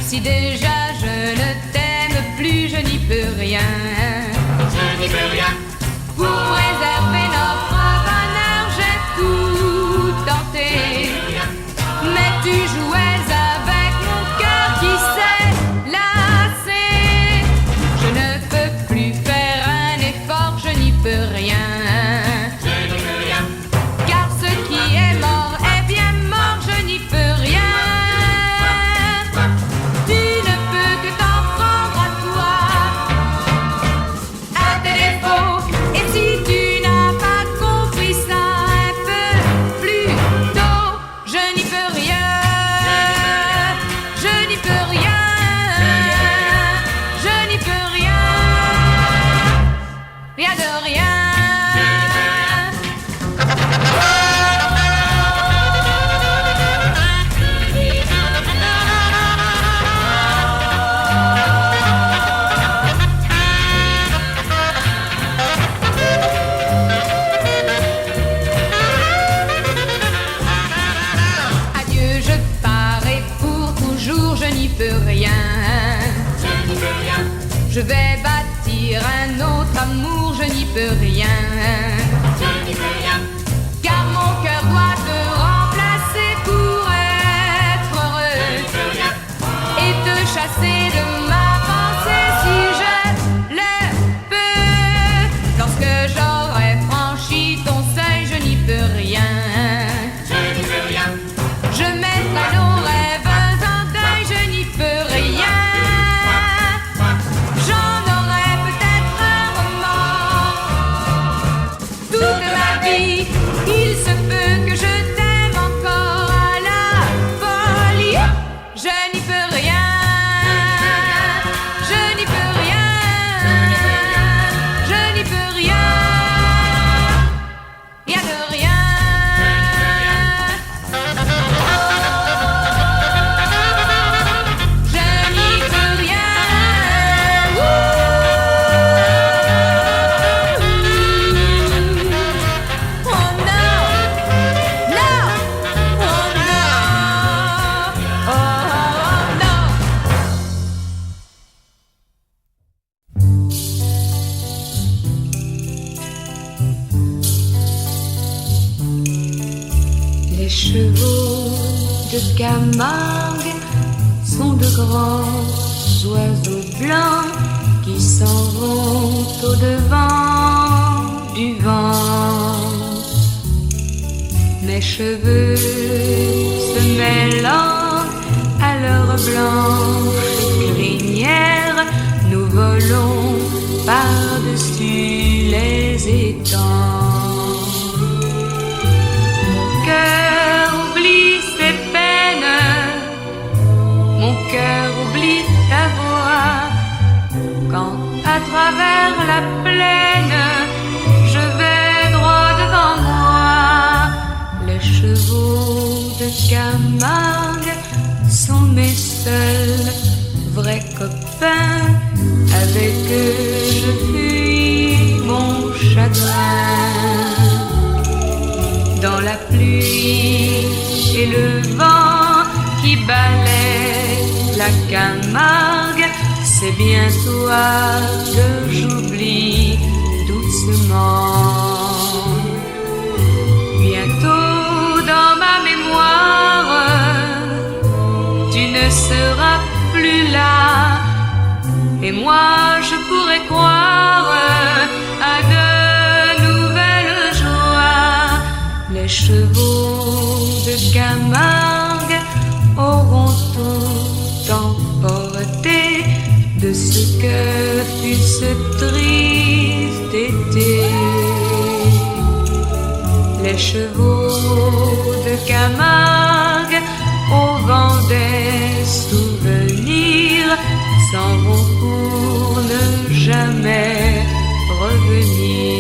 Si déjà je ne t'aime plus, je n'y peux rien. Je n'y peux rien. Pour réserver notre bonheur, j'ai tout tenté. Mais tu jouais avec mon cœur qui s'est lassé. Je ne peux plus faire un effort, je n'y peux rien. Je n'y peux rien. Car ce qui est mort est bien mort, je n'y peux rien. Tu ne peux que t'en prendre à toi, à tes défauts. Et si tu n'as pas compris ça un peu plus tôt, je n'y peux rien. Je n'y peux rien. Je n'y peux rien. Rien de rien. Adieu, je pars et pour toujours je n'y peux rien. Je n'y peux rien. Je vais bâtir un autre amour, je n'y peux rien. Je n'y peux rien. Car mon cœur doit te remplacer pour être heureux Je n'y peux rien. et te chasser de ma pensée si je le peux. Lorsque j'aurai franchi ton seuil, je n'y peux rien. Je n'y peux rien. Je mettrai nos rêves en deuil, je n'y peux rien. J'en aurai peut-être un remords toute ma vie. Il se peut que je t'aime encore à la folie. Je n'y peux rien. Je n'y peux rien. Je n'y peux rien. Rien de rien. Je n'y peux rien. Oh non, non, oh non, oh non. Les chevaux de Camargue sont de grands oiseaux blancs qui s'en vont au-devant du vent. Mes cheveux se mêlant à leurs blanches crinières, nous volons par-dessus les étangs. Mon cœur oublie ses peines, mon cœur oublie ta voix. Quand à travers la plaine, je vais droit devant moi. Les chevaux de Camargue sont mes seuls vrais copains. Avec eux je fuis mon chagrin. Dans la pluie et le vent qui balaie la Camargue, c'est bien toi que j'oublie doucement. Bientôt dans ma mémoire, tu ne seras plus là, et moi je pourrais croire à de nouvelles joies. Les chevaux de Camargue auront tout emporté de ce que fut ce triste été. Les chevaux de Camargue au vent des souvenirs s'en vont pour ne jamais revenir.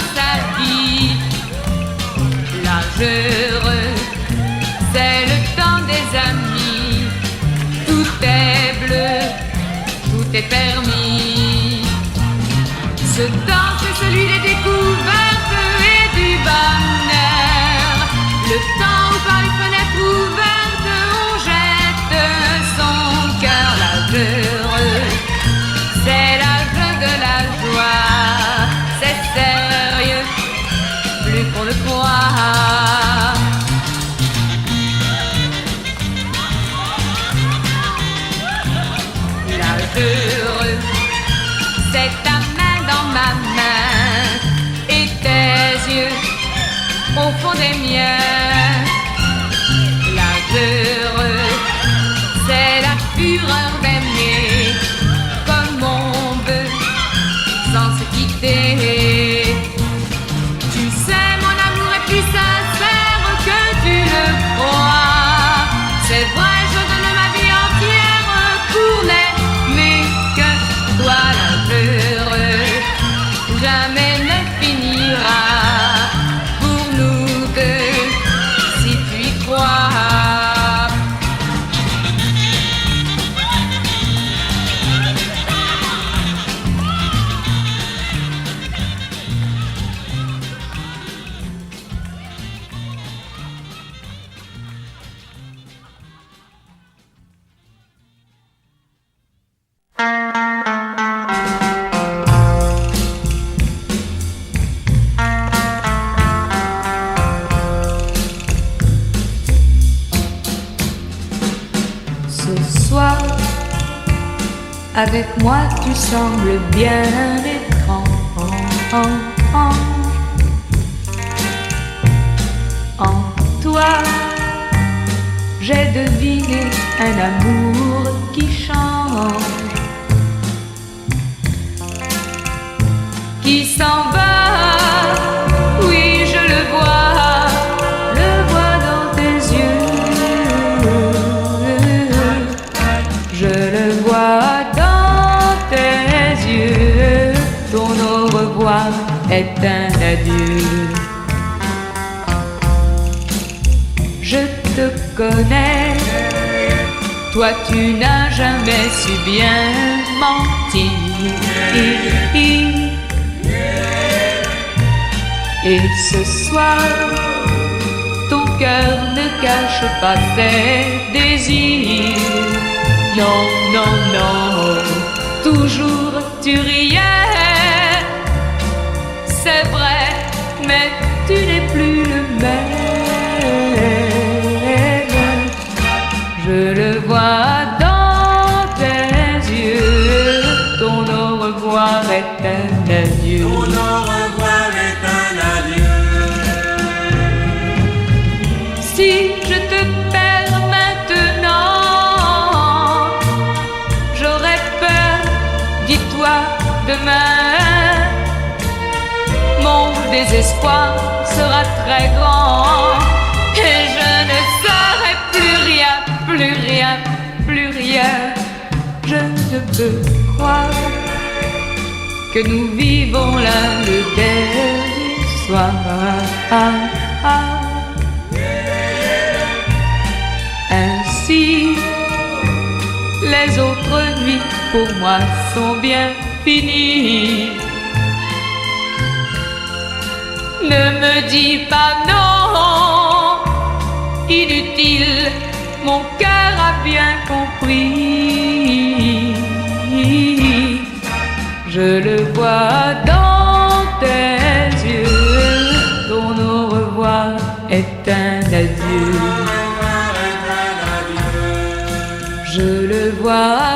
dans sa vie. L'âge heureux, c'est le temps des amis. Tout est bleu, tout est permis. Ce temps, c'est celui des découvertes et du bonheur. Le temps où par les fenêtres ouvertes on jette son cœur. L'âge heureux, c'est l'âge de la joie. C'est sérieux, plus qu'on le croit. L'âge heureux, c'est ta main dans ma main et tes yeux au fond des miens. L'âge heureux, c'est la fureur d'aimer comme on veut sans se quitter. Tu sais, mon amour est plus sincère que tu le crois. C'est vrai, je donne ma vie entière pour n'aimer que toi. L'âge heureux jamais ne finira pour nous deux, si tu y crois. Ce soir, avec moi tu sembles bien étrange. En toi, j'ai deviné un amour qui change, qui s'en va. Oui, je le vois dans tes yeux. Je le vois dans tes yeux. Ton au revoir est un adieu. Je te connais, toi tu n'as jamais su bien mentir. Et ce soir, ton cœur ne cache pas ses désirs. Non, non, non, toujours tu riais. C'est vrai, mais tu n'es plus le même. Je le vois dans tes yeux. Ton au revoir est un adieu. Ton au revoir est un adieu. Si je te perds maintenant, j'aurais peur, dis-toi demain. Mon désespoir sera très grand et je ne saurai plus rien, plus rien, plus rien. Je ne peux croire que nous vivons là le dernier soir. Ainsi, les autres nuits pour moi sont bien finies. Ne me dis pas non, inutile, mon cœur a bien compris. Je le vois dans tes yeux. Ton au revoir est un adieu. Je le vois